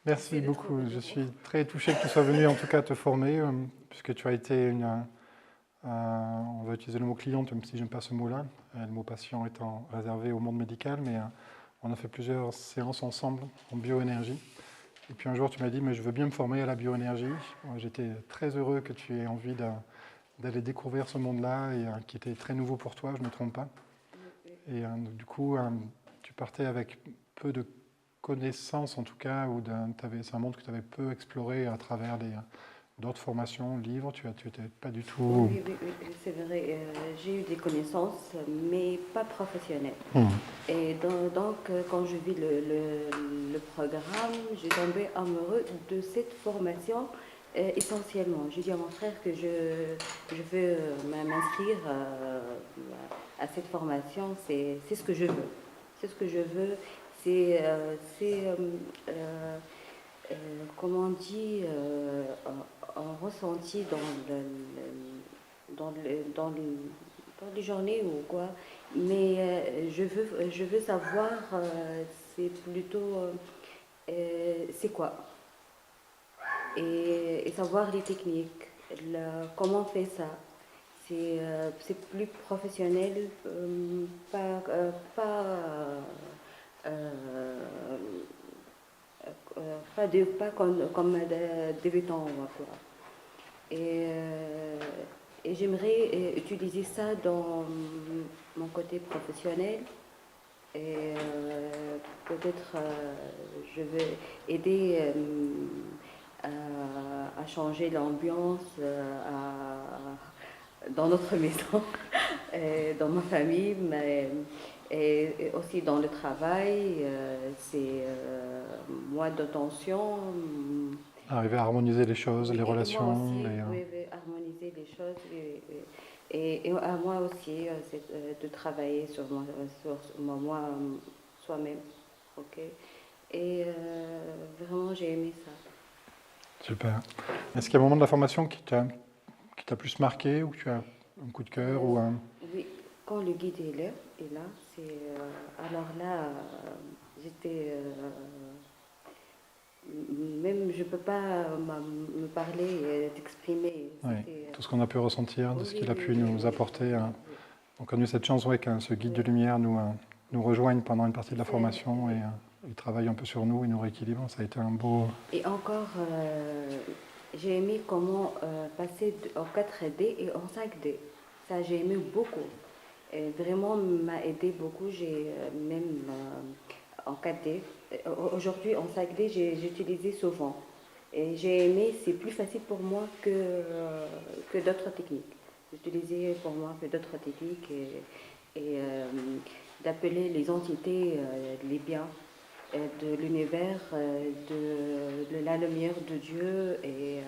Merci beaucoup. Je suis très touché que tu sois venu en tout cas te former, puisque tu as été on va utiliser le mot cliente, même si j'aime pas ce mot-là, le mot patient étant réservé au monde médical, mais on a fait plusieurs séances ensemble en bioénergie. Et puis un jour, tu m'as dit, mais je veux bien me former à la bioénergie. Moi, j'étais très heureux que tu aies envie d'aller découvrir ce monde-là, et qui était très nouveau pour toi, je ne me trompe pas. Et du coup, tu partais avec peu de connaissances, en tout cas, c'est un monde que tu avais peu exploré à travers d'autres formations, livres. Tu n'étais pas du tout. Oui, oui, oui, oui, c'est vrai. J'ai eu des connaissances, mais pas professionnelles. Hmm. Et quand je vis le programme, j'ai tombé amoureux de cette formation essentiellement. J'ai dit à mon frère que je veux m'inscrire à cette formation. C'est ce que je veux. C'est ce que je veux. C'est comment on dit, un ressenti dans les journées ou quoi. Mais je veux savoir, c'est plutôt, c'est quoi. Et savoir les techniques, comment on fait ça. C'est plus professionnel, euh, pas comme débutant. Quoi. Et, euh, et j'aimerais utiliser ça dans mon côté professionnel. Et peut-être je vais aider à changer l'ambiance dans notre maison, dans ma famille, mais et aussi dans le travail. C'est moins de tension. Arriver à harmoniser les choses, Oui, les et moi relations. aussi, oui, oui, harmoniser les choses. Et à moi aussi, c'est de travailler sur moi soi-même. Ok. Et vraiment, j'ai aimé ça. Super. Est-ce qu'il y a un moment de la formation qui t'a plus marqué, ou tu as un coup de cœur ou un... Oui, quand le guide est là alors là, j'étais même je peux pas me parler et t'exprimer. Oui, C'était tout ce qu'on a pu ressentir, de oui, ce oui, qu'il a oui, pu oui, nous oui, apporter. oui, Donc on a eu cette chance, ouais, qu'un ce guide oui. de lumière nous rejoigne pendant une partie de la formation, et Oui. il travaille un peu sur nous, il nous rééquilibre. Ça a été un beau... Et encore, j'ai aimé comment passer en 4D et en 5D. Ça, j'ai aimé beaucoup. Et vraiment, m'a aidé beaucoup. J'ai même en 4D. Aujourd'hui, en 5D, j'ai utilisé souvent. Et j'ai aimé, c'est plus facile pour moi que d'autres techniques. D'utiliser pour moi que d'autres techniques et d'appeler les entités les biens de l'univers, de la lumière de Dieu et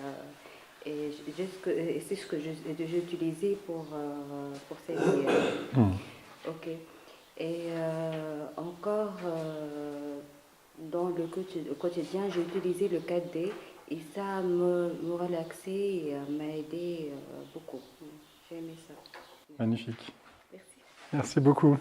c'est ce que j'ai utilisé pour ces Hmm. ok. Et encore dans le quotidien, j'ai utilisé le 4D et ça me relaxait et m'a aidé beaucoup. J'ai aimé ça. Magnifique. Merci. Merci beaucoup.